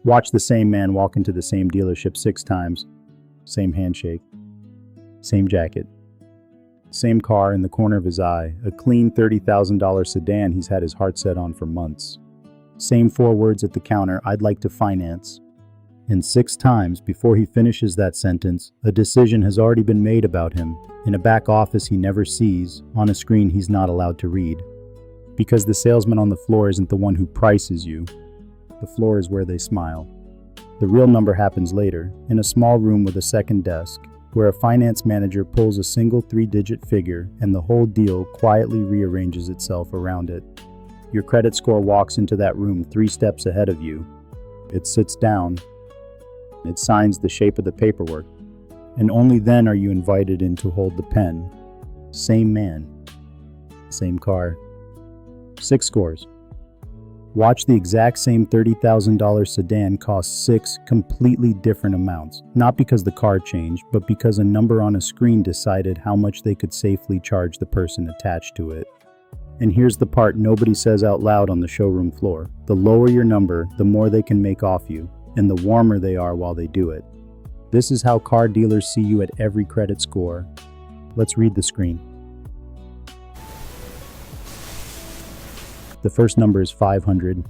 Watch the same man walk into the same dealership 6 times. Same handshake. Same jacket. Same car in the corner of his eye, a clean $30,000 sedan he's had his heart set on for months. Same 4 words at the counter, "I'd like to finance." And 6 times before he finishes that sentence, a decision has already been made about him, in a back office he never sees, on a screen he's not allowed to read. Because the salesman on the floor isn't the one who prices you. The floor is where they smile. The real number happens later, in a small room with a second desk, where a finance manager pulls a single 3-digit figure and the whole deal quietly rearranges itself around it. Your credit score walks into that room 3 steps ahead of you. It sits down. It signs the shape of the paperwork. And only then are you invited in to hold the pen. Same man. Same car. 6 scores. Watch the exact same $30,000 sedan cost 6 completely different amounts, not because the car changed, but because a number on a screen decided how much they could safely charge the person attached to it. And here's the part nobody says out loud on the showroom floor. The lower your number, the more they can make off you, and the warmer they are while they do it. This is how car dealers see you at every credit score. Let's read the screen. The first number is 500,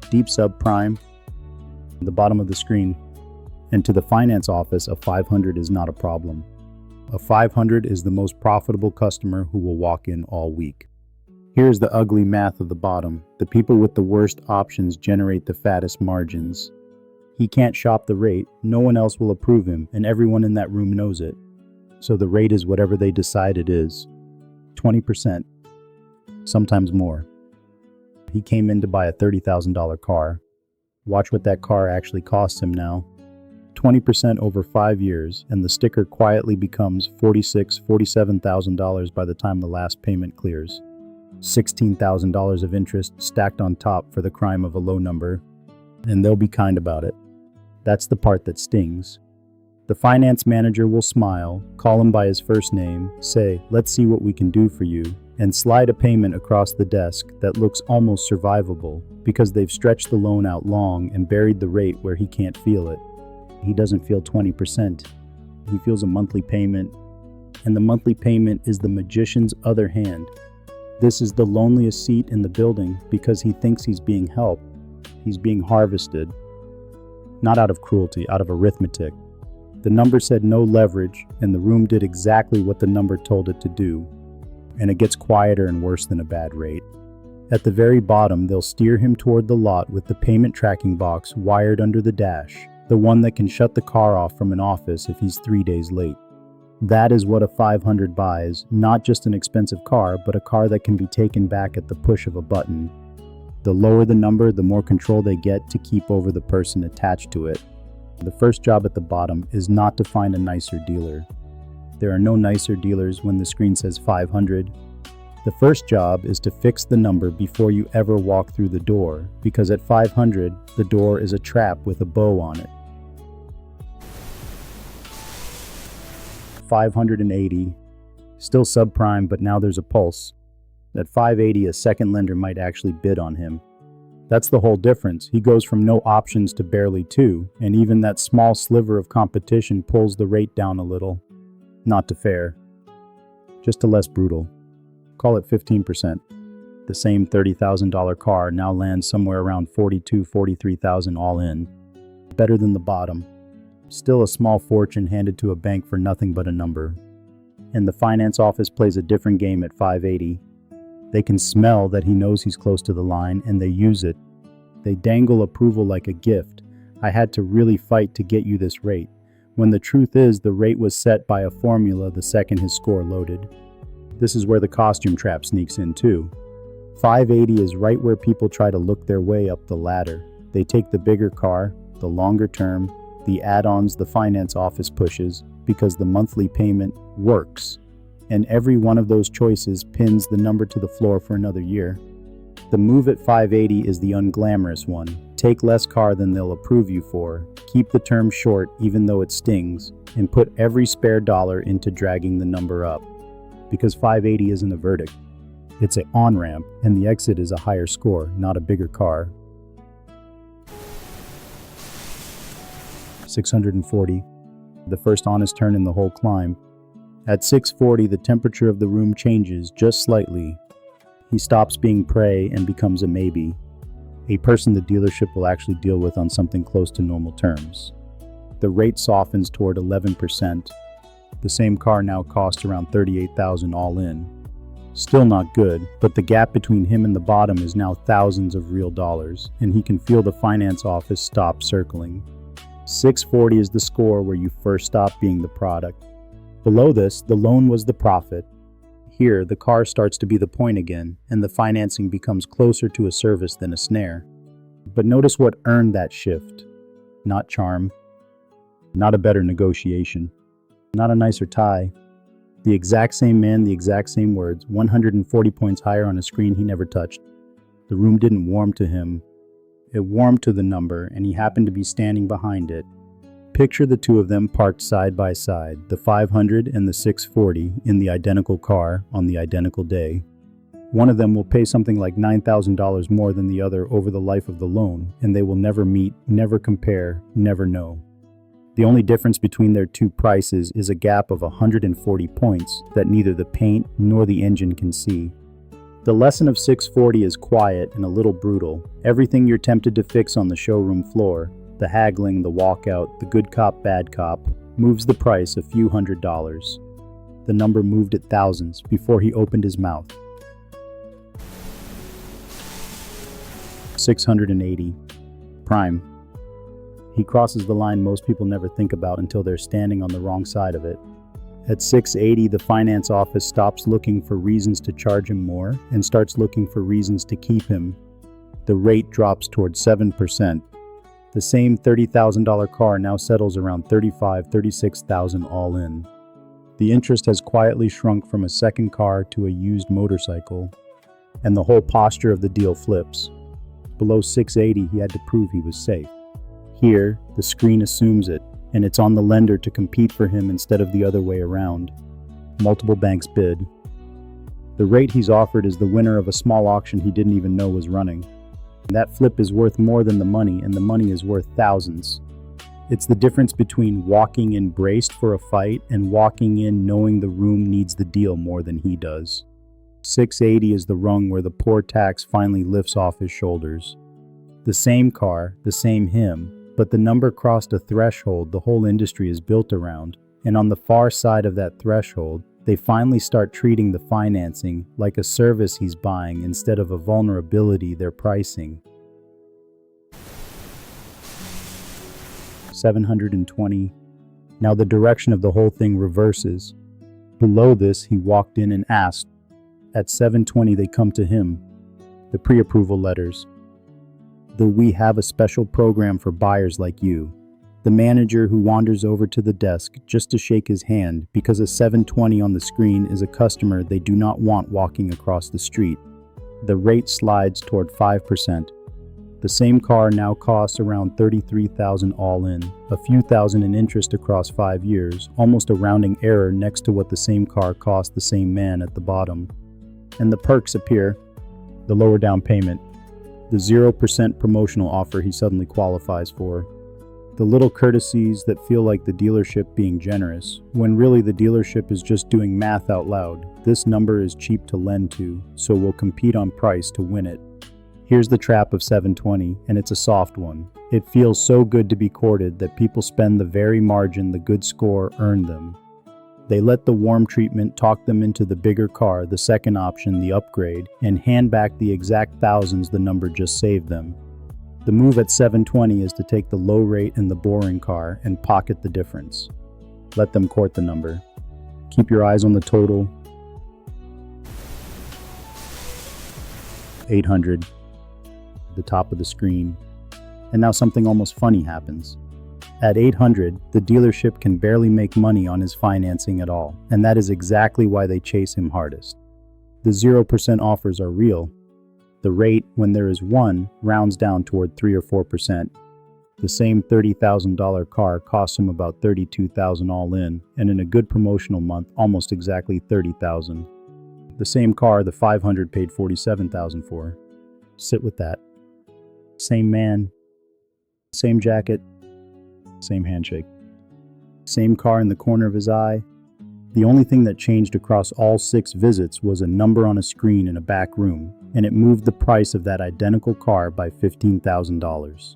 deep subprime, the bottom of the screen. And to the finance office, a 500 is not a problem. A 500 is the most profitable customer who will walk in all week. Here's the ugly math of the bottom. The people with the worst options generate the fattest margins. He can't shop the rate, no one else will approve him, and everyone in that room knows it. So the rate is whatever they decide it is. 20%, sometimes more. He came in to buy a $30,000 car. Watch what that car actually costs him now. 20% over 5 years, and the sticker quietly becomes $46,000, $47,000 by the time the last payment clears. $16,000 of interest stacked on top for the crime of a low number, and they'll be kind about it. That's the part that stings. The finance manager will smile, call him by his first name, say, "Let's see what we can do for you," and slide a payment across the desk that looks almost survivable because they've stretched the loan out long and buried the rate where he can't feel it. He doesn't feel 20%. He feels a monthly payment, and the monthly payment is the magician's other hand. This is the loneliest seat in the building because he thinks he's being helped. He's being harvested. Not out of cruelty, out of arithmetic. The number said no leverage, and the room did exactly what the number told it to do. And it gets quieter and worse than a bad rate. At the very bottom, they'll steer him toward the lot with the payment tracking box wired under the dash, the one that can shut the car off from an office if he's 3 days late. That is what a 500 buys, not just an expensive car, but a car that can be taken back at the push of a button. The lower the number, the more control they get to keep over the person attached to it. The first job at the bottom is not to find a nicer dealer. There are no nicer dealers when the screen says 500. The first job is to fix the number before you ever walk through the door, because at 500, the door is a trap with a bow on it. 580, still subprime, but now there's a pulse. At 580, a second lender might actually bid on him. That's the whole difference. He goes from no options to barely 2, and even that small sliver of competition pulls the rate down a little. Not to fair, just to less brutal. Call it 15%. The same $30,000 car now lands somewhere around $42,000, $43,000 all in. Better than the bottom. Still a small fortune handed to a bank for nothing but a number. And the finance office plays a different game at 580. They can smell that he knows he's close to the line, and they use it. They dangle approval like a gift. I had to really fight to get you this rate, when the truth is the rate was set by a formula the second his score loaded. This is where the costume trap sneaks in too. 580 is right where people try to look their way up the ladder. They take the bigger car, the longer term, the add-ons the finance office pushes, because the monthly payment works. And every one of those choices pins the number to the floor for another year. The move at 580 is the unglamorous one. Take less car than they'll approve you for, keep the term short even though it stings, and put every spare dollar into dragging the number up. Because 580 isn't a verdict. It's an on-ramp, and the exit is a higher score, not a bigger car. 640, the first honest turn in the whole climb. At 640, the temperature of the room changes just slightly. He stops being prey and becomes a maybe, a person the dealership will actually deal with on something close to normal terms. The rate softens toward 11%. The same car now costs around $38,000 all in. Still not good, but the gap between him and the bottom is now thousands of real dollars, and he can feel the finance office stop circling. 640 is the score where you first stop being the product. Below this, the loan was the profit. Here, the car starts to be the point again, and the financing becomes closer to a service than a snare. But notice what earned that shift. Not charm. Not a better negotiation. Not a nicer tie. The exact same man, the exact same words, 140 points higher on a screen he never touched. The room didn't warm to him. It warmed to the number, and he happened to be standing behind it. Picture the two of them parked side by side, the 500 and the 640, in the identical car on the identical day. One of them will pay something like $9,000 more than the other over the life of the loan, and they will never meet, never compare, never know. The only difference between their two prices is a gap of 140 points that neither the paint nor the engine can see. The lesson of 640 is quiet and a little brutal. Everything you're tempted to fix on the showroom floor, the haggling, the walkout, the good cop, bad cop, moves the price a few $100s. The number moved at thousands before he opened his mouth. 680. Prime. He crosses the line most people never think about until they're standing on the wrong side of it. At 680, the finance office stops looking for reasons to charge him more and starts looking for reasons to keep him. The rate drops toward 7%. The same $30,000 car now settles around $35,000, $36,000 all in. The interest has quietly shrunk from a second car to a used motorcycle, and the whole posture of the deal flips. Below 680, he had to prove he was safe. Here, the screen assumes it, and it's on the lender to compete for him instead of the other way around. Multiple banks bid. The rate he's offered is the winner of a small auction he didn't even know was running. That flip is worth more than the money, and the money is worth thousands. It's the difference between walking in braced for a fight and walking in knowing the room needs the deal more than he does. 680 is the rung where the poor tax finally lifts off his shoulders. The same car, the same him, but the number crossed a threshold the whole industry is built around, and on the far side of that threshold, they finally start treating the financing like a service he's buying instead of a vulnerability they're pricing. 720. Now the direction of the whole thing reverses. Below this, he walked in and asked. At 720, they come to him. The pre-approval letters. The "we have a special program for buyers like you." The manager who wanders over to the desk just to shake his hand because a 720 on the screen is a customer they do not want walking across the street. The rate slides toward 5%. The same car now costs around $33,000 all in, a few thousand in interest across 5 years, almost a rounding error next to what the same car cost the same man at the bottom. And the perks appear: the lower down payment, the 0% promotional offer he suddenly qualifies for, the little courtesies that feel like the dealership being generous, when really the dealership is just doing math out loud. This number is cheap to lend to, so we'll compete on price to win it. Here's the trap of 720, and it's a soft one. It feels so good to be courted that people spend the very margin the good score earned them. They let the warm treatment talk them into the bigger car, the second option, the upgrade, and hand back the exact thousands the number just saved them. The move at 720 is to take the low rate and the boring car and pocket the difference. Let them court the number. Keep your eyes on the total. 800. The top of the screen. And now something almost funny happens. At 800, the dealership can barely make money on his financing at all, and that is exactly why they chase him hardest. The 0% offers are real. The rate, when there is one, rounds down toward 3 or 4%. The same $30,000 car costs him about $32,000 all in, and in a good promotional month, almost exactly $30,000. The same car the 500 paid $47,000 for. Sit with that. Same man, same jacket, Same handshake. Same car in the corner of his eye. The only thing that changed across all 6 visits was a number on a screen in a back room, and it moved the price of that identical car by $15,000.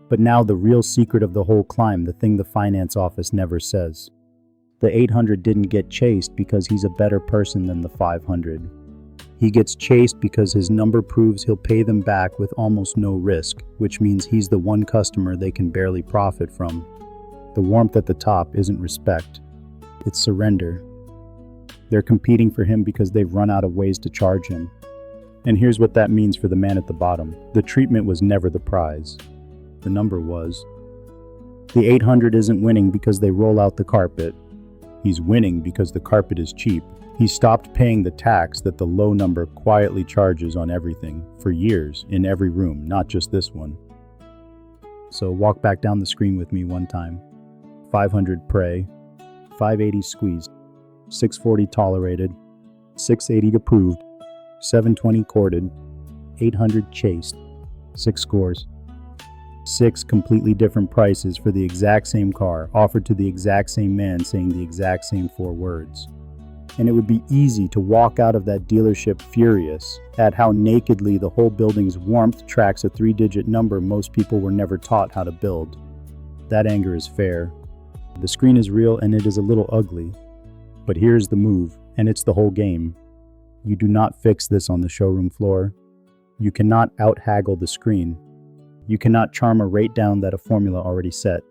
But now the real secret of the whole climb, the thing the finance office never says. The 800 didn't get chased because he's a better person than the 500. He gets chased because his number proves he'll pay them back with almost no risk, which means he's the one customer they can barely profit from. The warmth at the top isn't respect, it's surrender. They're competing for him because they've run out of ways to charge him. And here's what that means for the man at the bottom. The treatment was never the prize. The number was. The 800 isn't winning because they roll out the carpet. He's winning because the carpet is cheap. He stopped paying the tax that the low number quietly charges on everything for years in every room, not just this one. So walk back down the screen with me one time. 500 pray, 580 squeezed, 640 tolerated, 680 approved, 720 courted, 800 chased, 6 scores. 6 completely different prices for the exact same car, offered to the exact same man saying the exact same 4 words. And it would be easy to walk out of that dealership furious at how nakedly the whole building's warmth tracks a 3-digit number most people were never taught how to build. That anger is fair. The screen is real and it is a little ugly. But here's the move, and it's the whole game. You do not fix this on the showroom floor. You cannot out-haggle the screen. You cannot charm a rate down that a formula already set.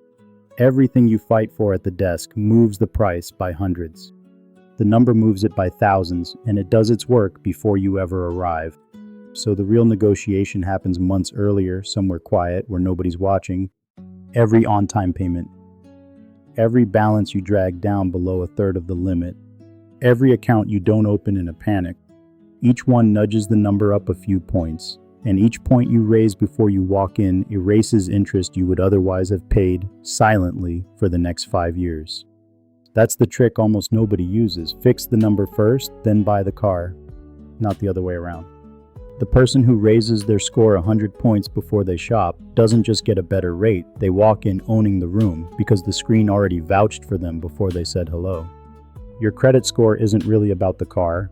Everything you fight for at the desk moves the price by hundreds. The number moves it by thousands, and it does its work before you ever arrive. So the real negotiation happens months earlier, somewhere quiet, where nobody's watching. Every on-time payment. Every balance you drag down below a third of the limit. Every account you don't open in a panic. Each one nudges the number up a few points. And each point you raise before you walk in erases interest you would otherwise have paid silently for the next 5 years. That's the trick almost nobody uses. Fix the number first, then buy the car, not the other way around. The person who raises their score 100 points before they shop doesn't just get a better rate, they walk in owning the room because the screen already vouched for them before they said hello. Your credit score isn't really about the car.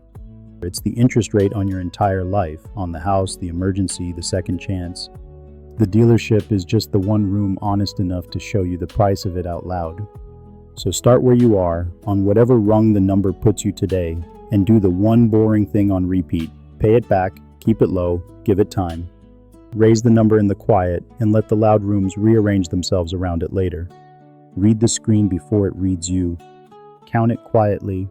It's the interest rate on your entire life, on the house, the emergency, the second chance. The dealership is just the one room honest enough to show you the price of it out loud. So start where you are, on whatever rung the number puts you today, and do the one boring thing on repeat. Pay it back, keep it low, give it time. Raise the number in the quiet, and let the loud rooms rearrange themselves around it later. Read the screen before it reads you. Count it quietly,